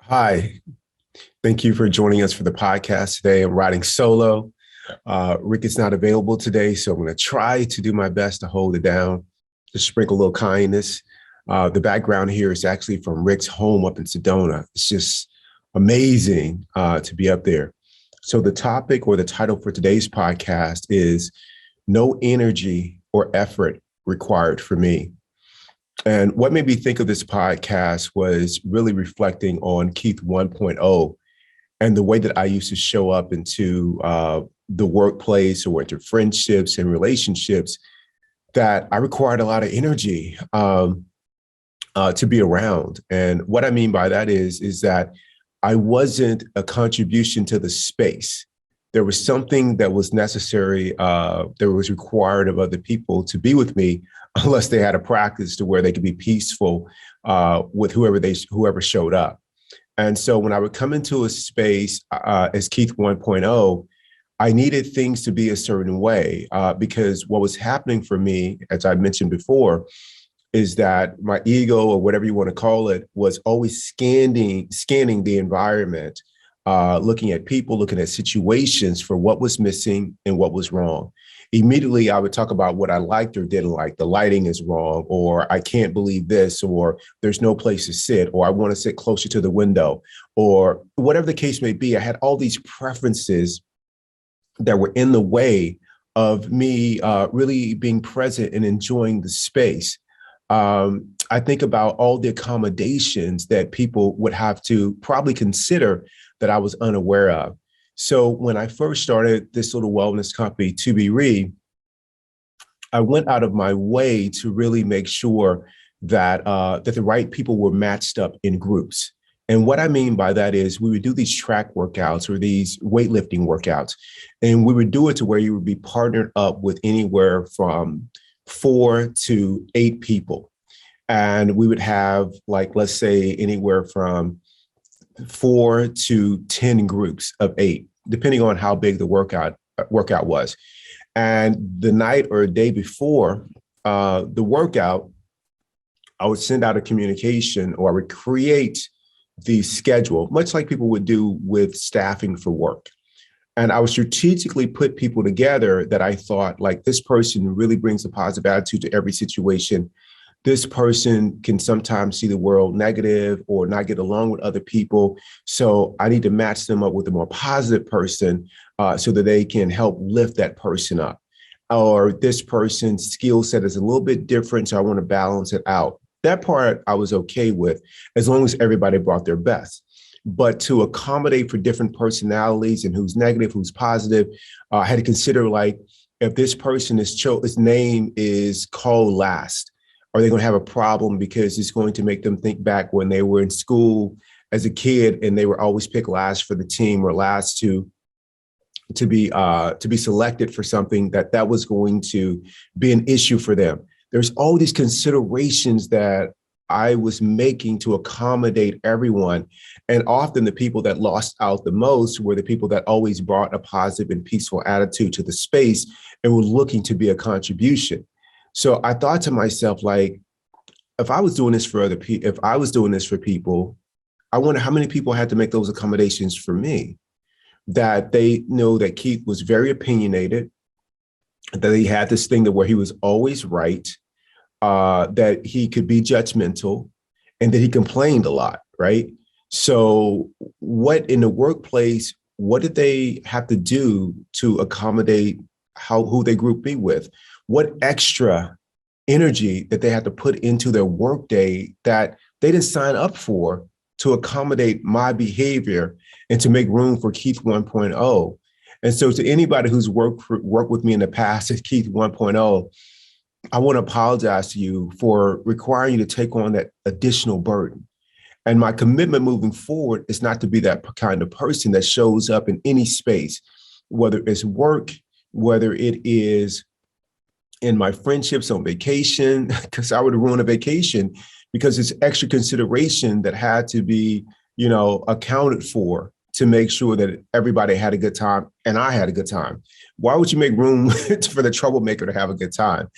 Hi, thank you for joining us for the podcast today. I'm riding solo. Rick is not available today, so I'm going to try to do my best to hold it down, to sprinkle a little kindness. The background here is actually from Rick's home up in Sedona. It's just amazing to be up there. So the topic or the title for today's podcast is No Energy or Effort Required for Me. And what made me think of this podcast was really reflecting on Keith 1.0 and the way that I used to show up into the workplace or into friendships and relationships that I required a lot of energy to be around. And what I mean by that is that I wasn't a contribution to the space. There was something that was necessary, that was required of other people to be with me, unless they had a practice to where they could be peaceful with whoever showed up. And so when I would come into a space as Keith 1.0, I needed things to be a certain way because what was happening for me, as I mentioned before, is that my ego, or whatever you want to call it, was always scanning the environment, looking at people, looking at situations for what was missing and what was wrong. Immediately, I would talk about what I liked or didn't like. The lighting is wrong, or I can't believe this, or there's no place to sit, or I want to sit closer to the window, or whatever the case may be. I had all these preferences that were in the way of me really being present and enjoying the space. I think about all the accommodations that people would have to probably consider that I was unaware of. So when I first started this little wellness company, ToBeRe, I went out of my way to really make sure that that the right people were matched up in groups. And what I mean by that is we would do these track workouts or these weightlifting workouts, and we would do it to where you would be partnered up with anywhere from 4 to 8 people. And we would have, like, let's say anywhere from 4 to 10 groups of 8, depending on how big the workout was. And the night or day before the workout, I would send out a communication, or I would create the schedule, much like people would do with staffing for work. And I would strategically put people together that I thought, like, this person really brings a positive attitude to every situation. This person can sometimes see the world negative or not get along with other people. So I need to match them up with a more positive person so that they can help lift that person up. Or this person's skill set is a little bit different, so I want to balance it out. That part I was okay with, as long as everybody brought their best. But to accommodate for different personalities and who's negative, who's positive, I had to consider, like, if this person his name is called last, are they going to have a problem because it's going to make them think back when they were in school as a kid and they were always picked last for the team, or last to be selected for something that was going to be an issue for them. There's all these considerations that I was making to accommodate everyone. And often the people that lost out the most were the people that always brought a positive and peaceful attitude to the space and were looking to be a contribution. So I thought to myself, like, if I was doing this for other people, if I was doing this for people, I wonder how many people had to make those accommodations for me, that they know that Keith was very opinionated, that he had this thing that where he was always right, that he could be judgmental, and that he complained a lot, right? So what in the workplace, what did they have to do to accommodate who they group me with? What extra energy that they had to put into their workday that they didn't sign up for to accommodate my behavior and to make room for Keith 1.0. And so to anybody who's worked with me in the past as Keith 1.0, I want to apologize to you for requiring you to take on that additional burden. And my commitment moving forward is not to be that kind of person that shows up in any space, whether it's work, whether it is in my friendships, on vacation, because I would ruin a vacation because it's extra consideration that had to be, accounted for to make sure that everybody had a good time and I had a good time. Why would you make room for the troublemaker to have a good time?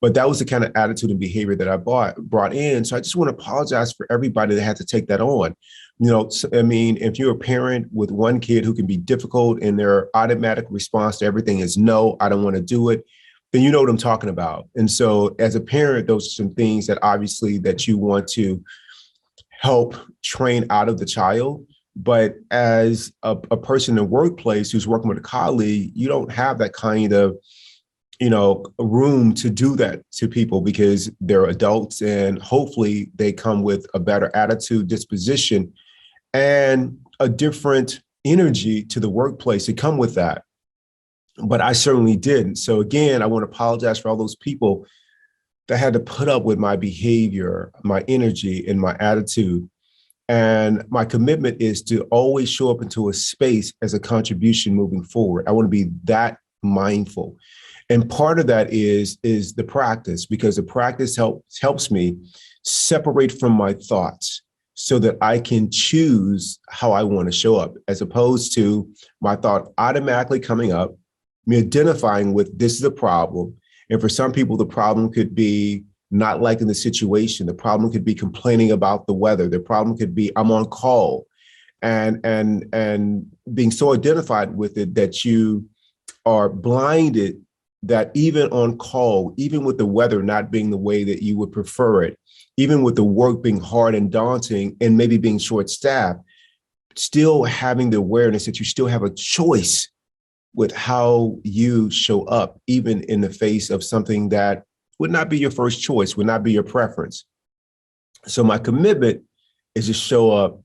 But that was the kind of attitude and behavior that I brought in. So I just want to apologize for everybody that had to take that on. I mean, if you're a parent with one kid who can be difficult and their automatic response to everything is no, I don't want to do it, then you know what I'm talking about. And so as a parent, those are some things that obviously that you want to help train out of the child. But as a person in the workplace who's working with a colleague, you don't have that kind of, room to do that to people because they're adults and hopefully they come with a better attitude, disposition, and a different energy to the workplace to come with that. But I certainly didn't. So again, I want to apologize for all those people that had to put up with my behavior, my energy, and my attitude. And my commitment is to always show up into a space as a contribution moving forward. I want to be that mindful. And part of that is the practice, because the practice helps me separate from my thoughts so that I can choose how I want to show up, as opposed to my thought automatically coming up, me identifying with this is a problem. And for some people, the problem could be not liking the situation. The problem could be complaining about the weather. The problem could be I'm on call, and being so identified with it that you are blinded that even on call, even with the weather not being the way that you would prefer it, even with the work being hard and daunting and maybe being short-staffed, still having the awareness that you still have a choice with how you show up, even in the face of something that would not be your first choice, would not be your preference. So my commitment is to show up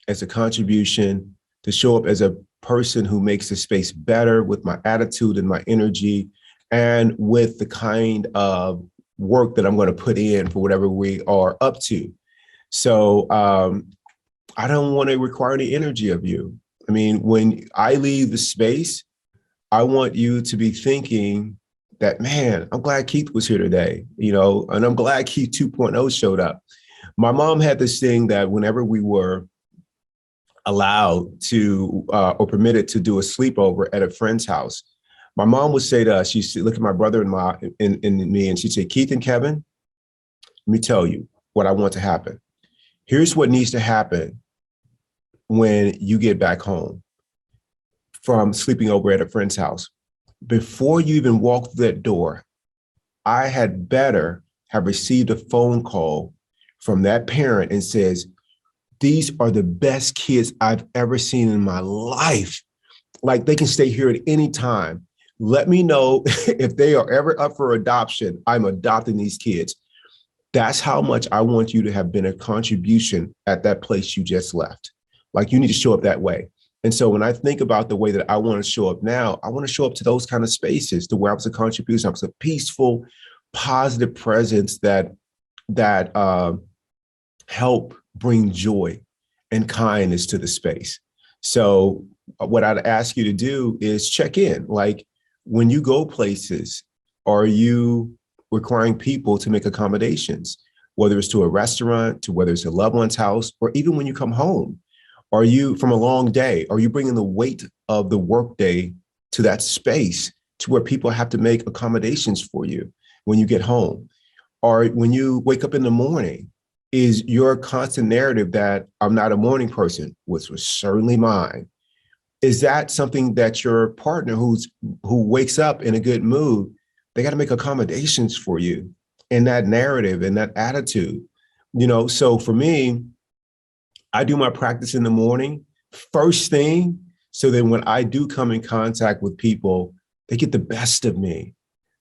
as a contribution, to show up as a person who makes the space better with my attitude and my energy, and with the kind of work that I'm going to put in for whatever we are up to. So I don't want to require any energy of you. I mean, when I leave the space, I want you to be thinking that, man, I'm glad Keith was here today, and I'm glad Keith 2.0 showed up. My mom had this thing that whenever we were allowed to or permitted to do a sleepover at a friend's house, my mom would say to us, she'd look at my brother and me, and she'd say, Keith and Kevin, let me tell you what I want to happen. Here's what needs to happen when you get back home from sleeping over at a friend's house. Before you even walk through that door, I had better have received a phone call from that parent and says, these are the best kids I've ever seen in my life. Like, they can stay here at any time. Let me know if they are ever up for adoption. I'm adopting these kids. That's how much I want you to have been a contribution at that place you just left. Like, you need to show up that way. And so when I think about the way that I want to show up now, I want to show up to those kind of spaces to where I was a contribution. I was a peaceful, positive presence that help bring joy and kindness to the space. So what I'd ask you to do is check in. Like, when you go places, are you requiring people to make accommodations, whether it's to a restaurant, to whether it's a loved one's house, or even when you come home? Are you, from a long day, are you bringing the weight of the workday to that space to where people have to make accommodations for you when you get home? Or when you wake up in the morning, is your constant narrative that I'm not a morning person, which was certainly mine? Is that something that your partner who wakes up in a good mood, they got to make accommodations for you in that narrative and that attitude? So for me, I do my practice in the morning, first thing, so that when I do come in contact with people, they get the best of me,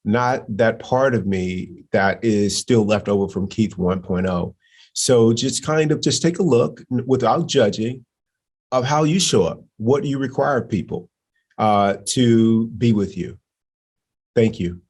not that part of me that is still left over from Keith 1.0. So just take a look without judging of how you show up. What do you require of people to be with you? Thank you.